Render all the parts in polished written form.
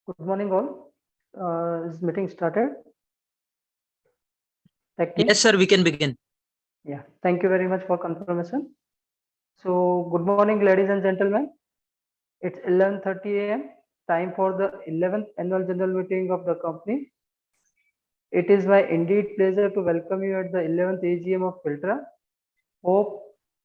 Good morning, all. Is meeting started? Yes, sir, we can begin. Yeah, thank you very much for confirmation. So, good morning, ladies and gentlemen. It's 11:30 a.m. Time for the 11th annual general meeting of the company. It is my indeed pleasure to welcome you at the 11th AGM of Filtra. Hope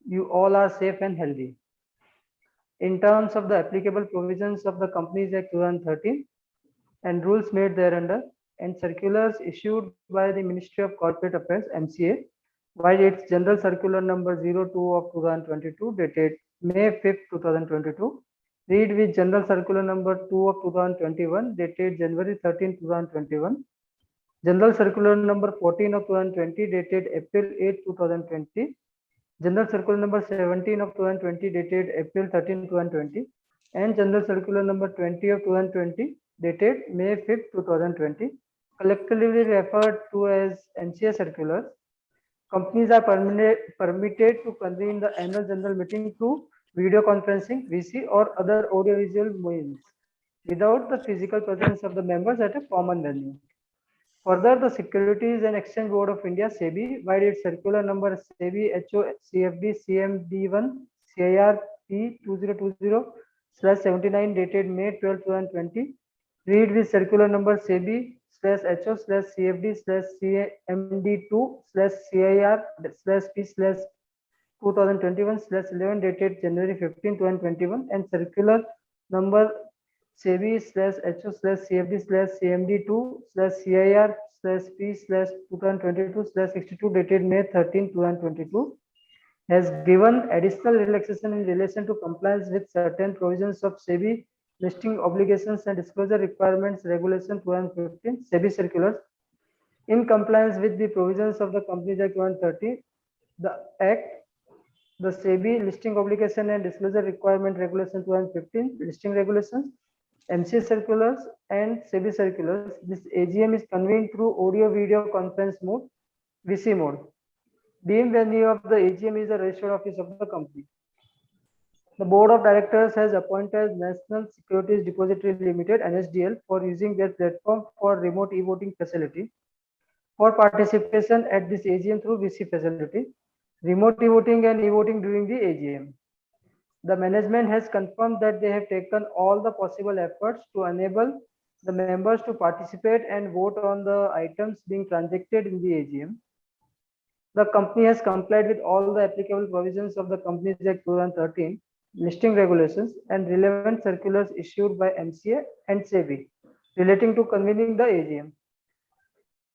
you all are safe and healthy. In terms of the applicable provisions of the Companies Act 2013 and rules made thereunder, and circulars issued by the Ministry of Corporate Affairs (MCA), while its General Circular number 02 of 2022 dated May 5th, 2022, read with General Circular number 2 of 2021 dated January 13, 2021, General Circular number 14 of 2020 dated April 8, 2020, General Circular number 17 of 2020 dated April 13, 2020, and General Circular number 20 of 2020 dated May 5th, 2020, collectively referred to as MCA circulars. Companies are permitted to convene the annual general meeting through video conferencing, VC, or other audiovisual means without the physical presence of the members at a common venue. Further, the Securities and Exchange Board of India (SEBI), by its circular number SEBI HO CFD CMD1 CIR P 2020/79 dated May 12, 2020, read with circular number SEBI/HO/CFD/CMD2/CIR/P/2021/11 dated January 15, 2021, and circular number SEBI/HO/CFD/CMD2/CIR/P/2022/62 dated May 13, 2022, has given additional relaxation in relation to compliance with certain provisions of SEBI listing obligations and disclosure requirements regulation 2015 SEBI circulars. In compliance with the provisions of the Companies Act 2013, the Act, the SEBI listing obligation and disclosure requirement regulation 2015 listing regulations, MCA circulars, and SEBI circulars, this AGM is convened through audio video conference mode, VC mode. Deemed venue of the AGM is the registered office of the company. The Board of Directors has appointed National Securities Depository Limited (NSDL) for using their platform for remote e-voting facility for participation at this AGM through VC facility, remote e-voting and e-voting during the AGM. The management has confirmed that they have taken all the possible efforts to enable the members to participate and vote on the items being transacted in the AGM. The company has complied with all the applicable provisions of the Companies Act 2013, listing regulations, and relevant circulars issued by MCA and SEBI relating to convening the AGM.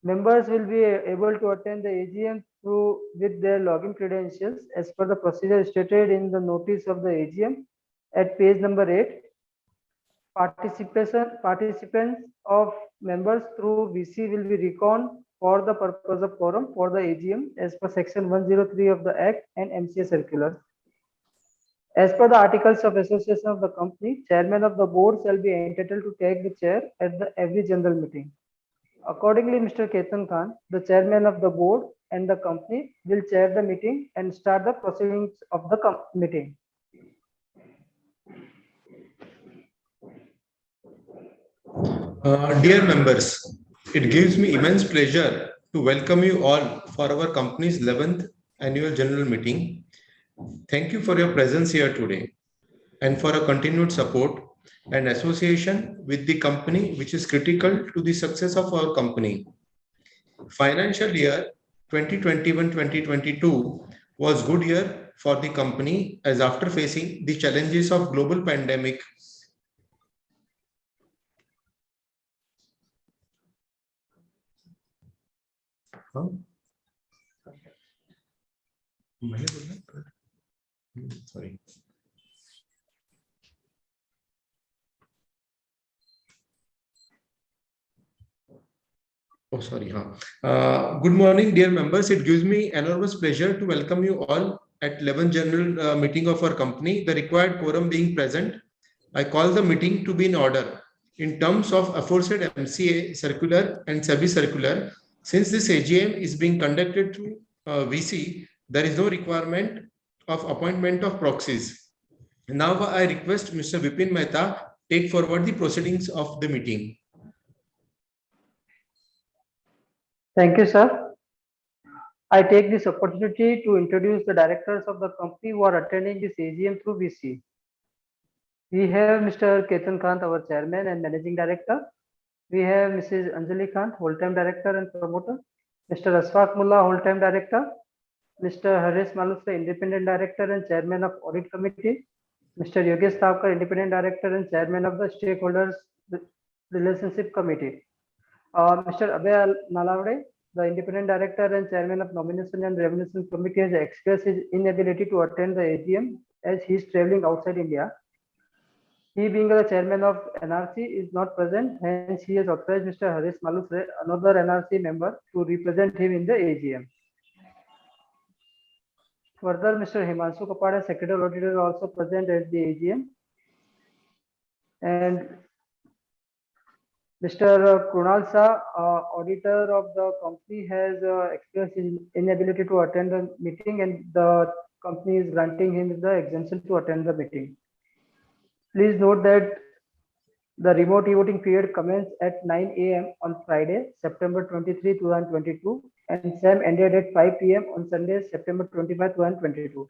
Members will be able to attend the AGM with their login credentials as per the procedure stated in the notice of the AGM at page number 8. Participants of members through VC will be reckoned for the purpose of quorum for the AGM as per section 103 of the Act and MCA circular. As per the articles of association of the company, chairman of the board shall be entitled to take the chair at every general meeting. Accordingly, Mr. Ketan Khan, the chairman of the board and the company, will chair the meeting and start the proceedings of the meeting. Dear members, it gives me immense pleasure to welcome you all for our company's 11th annual general meeting. Thank you for your presence here today and for a continued support and association with the company, which is critical to the success of our company. Financial year 2021-2022 was good year for the company, as after facing the challenges of global pandemic, sorry. Good morning, dear members. It gives me enormous pleasure to welcome you all at 11th general meeting of our company. The required quorum being present, I call the meeting to be in order. In terms of aforesaid MCA circular and SEBI circular, since this AGM is being conducted through VC, there is no requirement of appointment of proxies. Now I request Mr. Vipin Mehta take forward the proceedings of the meeting. Thank you, sir. I take this opportunity to introduce the directors of the company who are attending this AGM through VC. We have Mr. Ketan Kant, our chairman and managing director. We have Mrs. Anjali Kant, whole-time director and promoter. Mr. Asfaq Mullah, whole-time director. Mr. Haresh Malusra, independent director and chairman of audit committee. Mr. Yogesh Thavkar, independent director and chairman of the stakeholders relationship committee. Mr. Abhay Nalavade, the independent director and chairman of nomination and remuneration committee, has expressed his inability to attend the AGM as he is traveling outside India. He being the chairman of NRC is not present, hence he has authorized Mr. Haresh Malusre, another NRC member, to represent him in the AGM. Further, Mr. Himanshu Kapada, secretarial auditor, also present at the AGM. And Mr. Krunal Shah, auditor of the company, has expressed his inability to attend the meeting, and the company is granting him the exemption to attend the meeting. Please note that the remote e-voting period commenced at 9 a.m. on Friday, September 23, 2022, and same ended at 5 p.m. on Sunday, September 25, 2022.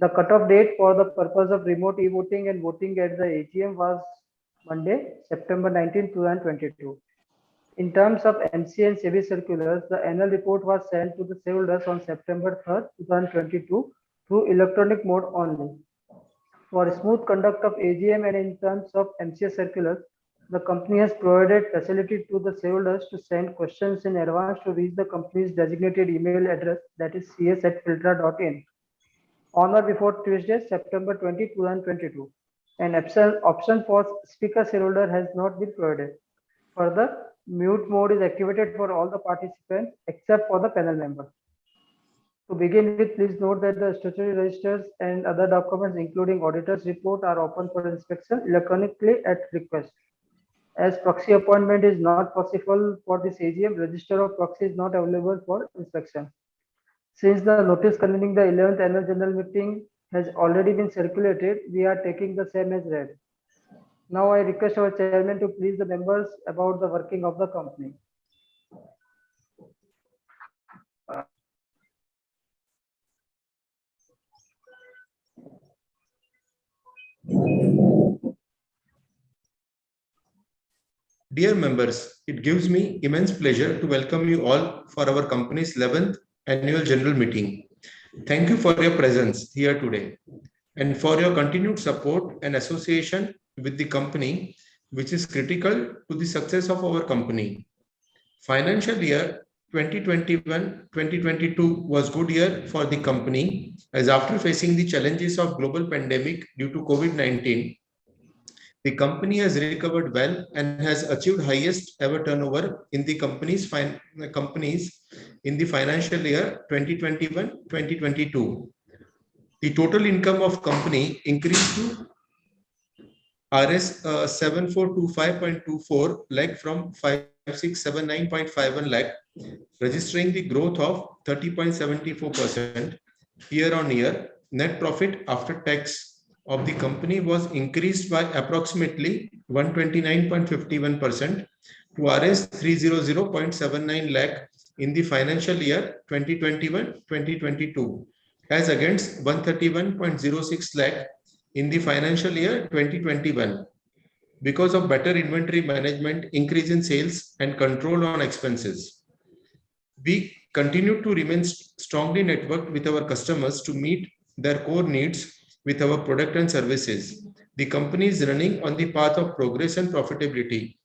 The cutoff date for the purpose of remote e-voting and voting at the AGM was Monday, September 19, 2022. In terms of MC and SEBI circulars, the annual report was sent to the shareholders on September 3, 2022 through electronic mode only. For smooth conduct of AGM and in terms of MCA circulars, the company has provided facility to the shareholders to send questions in advance to reach the company's designated email address, that is cs@filtra.in, on or before Tuesday, September 20, 2022. An option for speaker shareholder has not been provided. Further, mute mode is activated for all the participants except for the panel members. To begin with, please note that the statutory registers and other documents, including auditor's report, are open for inspection electronically at request. As proxy appointment is not possible for this AGM, register of proxy is not available for inspection. Since the notice convening the 11th annual general meeting has already been circulated, we are taking the same as read. Now I request our chairman to brief the members about the working of the company. Dear members, it gives me immense pleasure to welcome you all for our company's 11th annual general meeting. Thank you for your presence here today and for your continued support and association with the company, which is critical to the success of our company. Financial year 2021-2022 was good year for the company, as after facing the challenges of global pandemic due to COVID-19, the company has recovered well and has achieved highest ever turnover in the companies in the financial year 2021-2022. The total income of company increased to Rs 7425.24 lakh from 5679.51 lakh, registering the growth of 30.74% year on year. Net profit after tax of the company was increased by approximately 129.51% to Rs 300.79 lakh in the financial year 2021-2022, as against 131.06 lakh in the financial year 2021, because of better inventory management, increase in sales, and control on expenses. We continue to remain strongly networked with our customers to meet their core needs with our product and services. The company is running on the path of progress and profitability,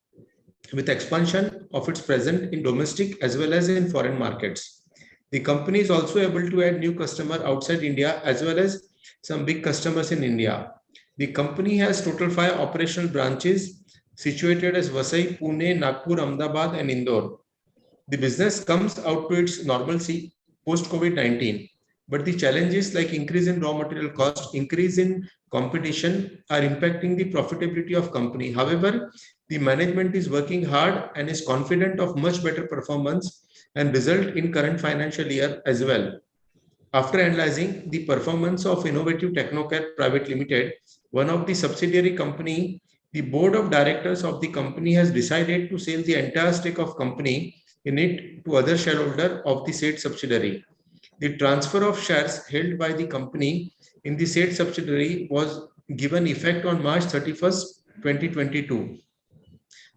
with expansion of its presence in domestic as well as in foreign markets. The company is also able to add new customers outside India as well as some big customers in India. The company has total 5 operational branches situated as Vasai, Pune, Nagpur, Ahmedabad, and Indore. The business comes out to its normalcy post-COVID-19, but the challenges like increase in raw material cost, increase in competition are impacting the profitability of company. However, the management is working hard and is confident of much better performance and result in current financial year as well. After analyzing the performance of Innovative Technocare Private Limited, one of the subsidiary company The board of directors of the company has decided to sell the entire stake of company in it to other shareholder of the said subsidiary. The transfer of shares held by the company in the said subsidiary was given effect on March 31st, 2022.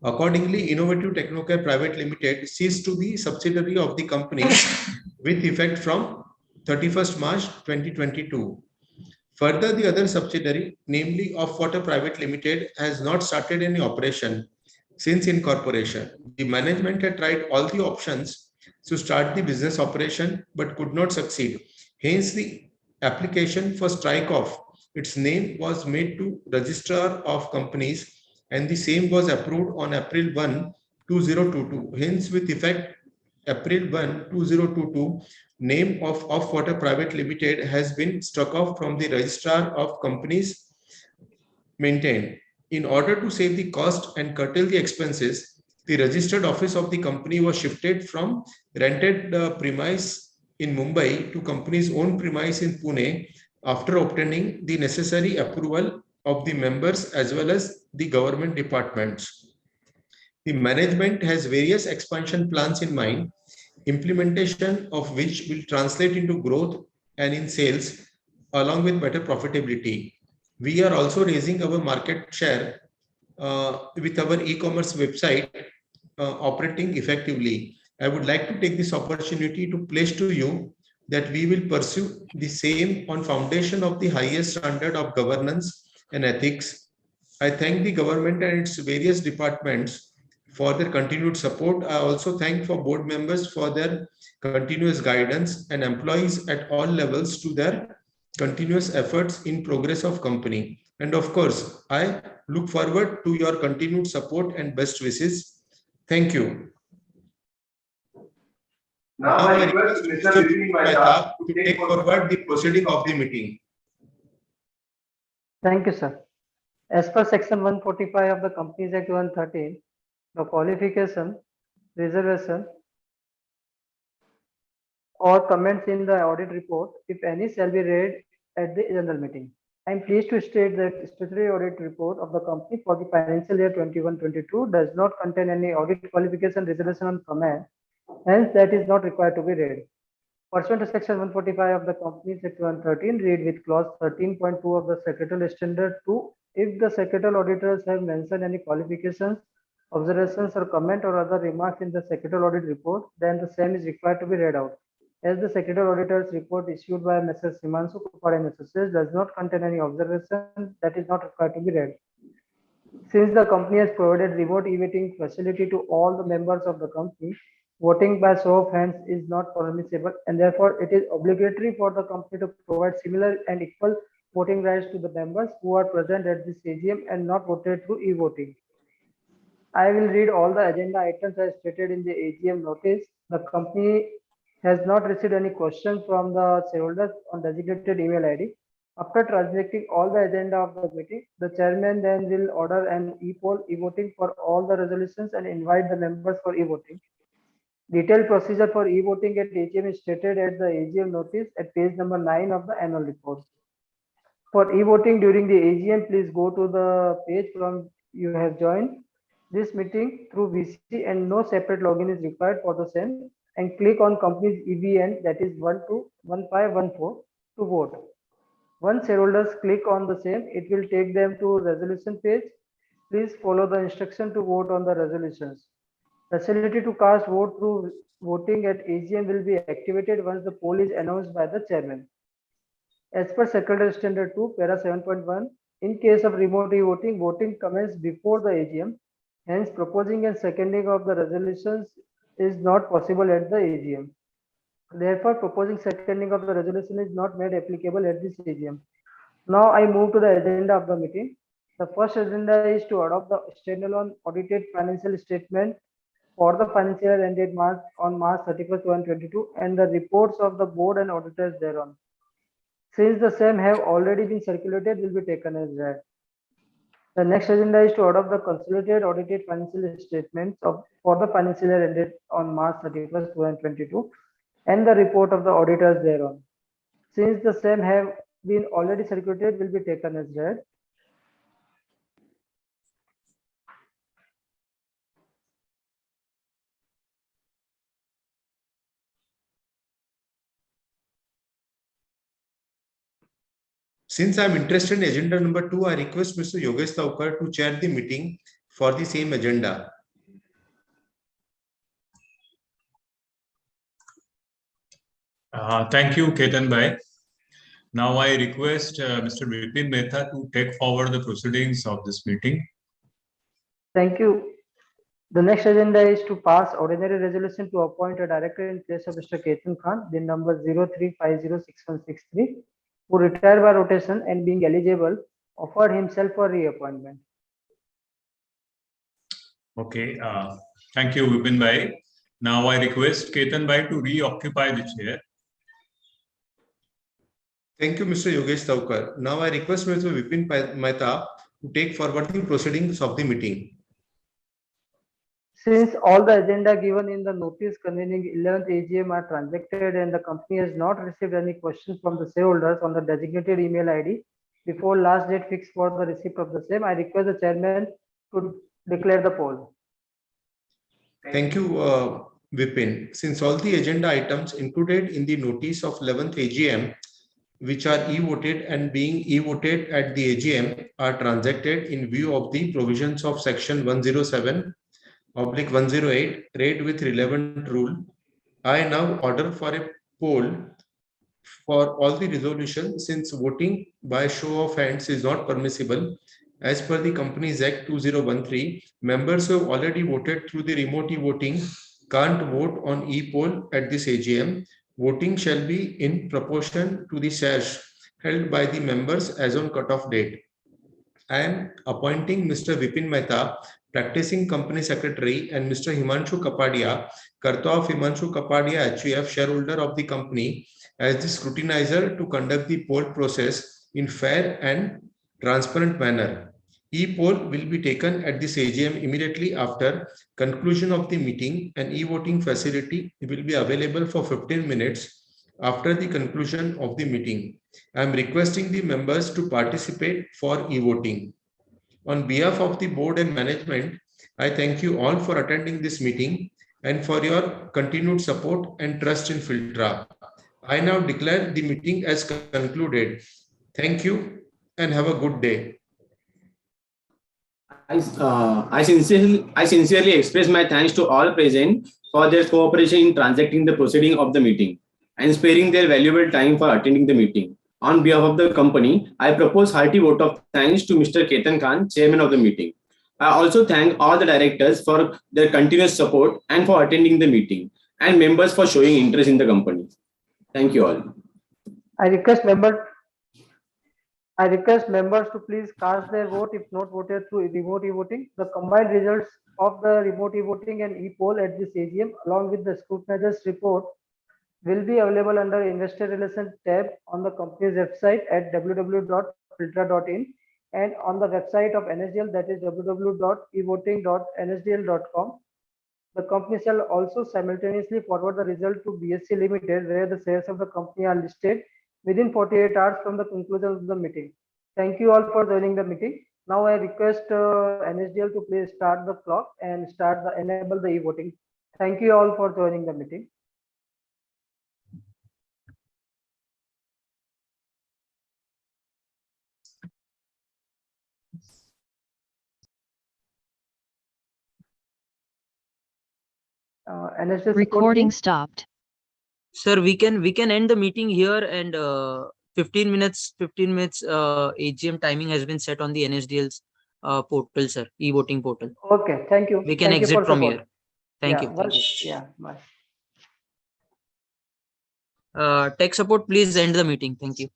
Accordingly, Innovative Technocare Private Limited ceased to be subsidiary of the company with effect from 31st March 2022. Further, the other subsidiary, namely Off Water Private Limited, has not started any operation since incorporation. The management had tried all the options to start the business operation but could not succeed. Hence, the application for strike off its name was made to Registrar of Companies and the same was approved on April 1, 2022. Hence, with effect April 1, 2022, name of Off Water Private Limited has been struck off from the Registrar of Companies maintained. In order to save the cost and curtail the expenses, the registered office of the company was shifted from rented premise in Mumbai to company's own premise in Pune after obtaining the necessary approval of the members as well as the government departments. The management has various expansion plans in mind, implementation of which will translate into growth and in sales along with better profitability. We are also raising our market share with our e-commerce website operating effectively. I would like to take this opportunity to place to you that we will pursue the same on foundation of the highest standard of governance and ethics. I thank the government and its various departments for their continued support. I also thank for board members for their continuous guidance and employees at all levels to their continuous efforts in progress of company. And of course, I look forward to your continued support and best wishes. Thank you. Now I request Mr. Vipin Mehta to take forward the proceeding of the meeting. Thank you, sir. As per Section 145 of the Companies Act 2013, the qualification, reservation, or comments in the audit report, if any, shall be read at the general meeting. I am pleased to state that statutory audit report of the company for the financial year 21-22 does not contain any audit qualification, reservation, or comment. Hence, that is not required to be read. Pursuant to Section 145 of the Companies Act 2013, read with clause 13.2 of the Secretarial Standard 2. If the secretarial auditors have mentioned any qualifications, observations, or comment or other remarks in the secretarial audit report, then the same is required to be read out. As the secretarial auditor's report issued by Messrs. Himanshu Kumar and Associates does not contain any observation, that is not required to be read. Since the company has provided remote e-voting facility to all the members of the company, voting by show of hands is not permissible, and therefore it is obligatory for the company to provide similar and equal voting rights to the members who are present at this AGM and not voted through e-voting. I will read all the agenda items as stated in the AGM notice. The company has not received any questions from the shareholders on designated email ID. After transacting all the agenda of the meeting, the chairman then will order an e-poll e-voting for all the resolutions and invite the members for e-voting. Detailed procedure for e-voting at AGM is stated at the AGM notice at page number 9 of the annual report. For e-voting during the AGM, please go to the page from you have joined this meeting through VC and no separate login is required for the same, and click on company's EVN, that is 121514 to vote. Once shareholders click on the same, it will take them to resolution page. Please follow the instruction to vote on the resolutions. Facility to cast vote through voting at AGM will be activated once the poll is announced by the chairman. As per Secretarial Standard 2, para 7.1, in case of remote e-voting, voting commences before the AGM. Hence, proposing and seconding of the resolutions is not possible at the AGM. Therefore, proposing seconding of the resolution is not made applicable at this AGM. Now, I move to the agenda of the meeting. The first agenda is to adopt the standalone audited financial statement for the financial year ended on March 31st, 2022, and the reports of the board and auditors thereon. Since the same have already been circulated, will be taken as read. The next agenda is to adopt the consolidated audited financial statements for the financial year ended on March 31st, 2022, and the report of the auditors thereon. Since the same have been already circulated, will be taken as read. Since I am interested in agenda number 2, I request Mr. Yogesh Thaukar to chair the meeting for the same agenda. Thank you, Ketan Bhai. Now I request Mr. Vipin Mehta to take forward the proceedings of this meeting. Thank you. The next agenda is to pass ordinary resolution to appoint a director in place of Mr. Ketan Khan, the number 03506163, who retired by rotation and being eligible, offered himself for reappointment. Okay, thank you, Vipin Bhai. Now I request Ketan Bhai to reoccupy the chair. Thank you, Mr. Yogesh Thaukar. Now I request Mr. Vipin Mehta to take forward the proceedings of the meeting. Since all the agenda given in the notice convening 11th AGM are transacted and the company has not received any questions from the shareholders on the designated email ID before last date fixed for the receipt of the same, I request the chairman to declare the poll. Thank you, Vipin. Since all the agenda items included in the notice of 11th AGM, which are e-voted and being e-voted at the AGM, are transacted in view of the provisions of section 107/108 read with relevant rule, I now order for a poll for all the resolutions. Since voting by show of hands is not permissible as per the Companies Act 2013, members who have already voted through the remote e-voting can't vote on e-poll at this AGM. Voting shall be in proportion to the shares held by the members as on cut-off date. I am appointing Mr. Vipin Mehta, practicing company secretary, and Mr. Himanshu Kapadia, Karta of Himanshu Kapadia HUF, shareholder of the company, as the scrutinizer to conduct the poll process in fair and transparent manner. E-poll will be taken at this AGM immediately after conclusion of the meeting, and e-voting facility will be available for 15 minutes after the conclusion of the meeting. I am requesting the members to participate for e-voting. On behalf of the board and management, I thank you all for attending this meeting and for your continued support and trust in Filtra. I now declare the meeting as concluded. Thank you and have a good day. I sincerely express my thanks to all present for their cooperation in transacting the proceeding of the meeting and sparing their valuable time for attending the meeting. On behalf of the company, I propose hearty vote of thanks to Mr. Ketan Khan, chairman of the meeting. I also thank all the directors for their continuous support and for attending the meeting, and members for showing interest in the company. Thank you all. I request members to please cast their vote if not voted through remote e-voting. The combined results of the remote e-voting and e-poll at this AGM, along with the scrutinizer's report, will be available under Investor Relations tab on the company's website at www.filtra.in and on the website of NSDL, that is www.evoting.nsdl.com. The company shall also simultaneously forward the result to BSE Limited, where the shares of the company are listed, within 48 hours from the conclusion of the meeting. Thank you all for joining the meeting. Now I request NSDL to please start the clock and enable the e-voting. Thank you all for joining the meeting. NSDL Recording stopped. Sir, we can end the meeting here, and 15 minutes AGM timing has been set on the NSDL's portal, sir, e-voting portal. Okay, thank you. We can exit from here. Thank you. Yeah, bye. Tech support, please end the meeting. Thank you.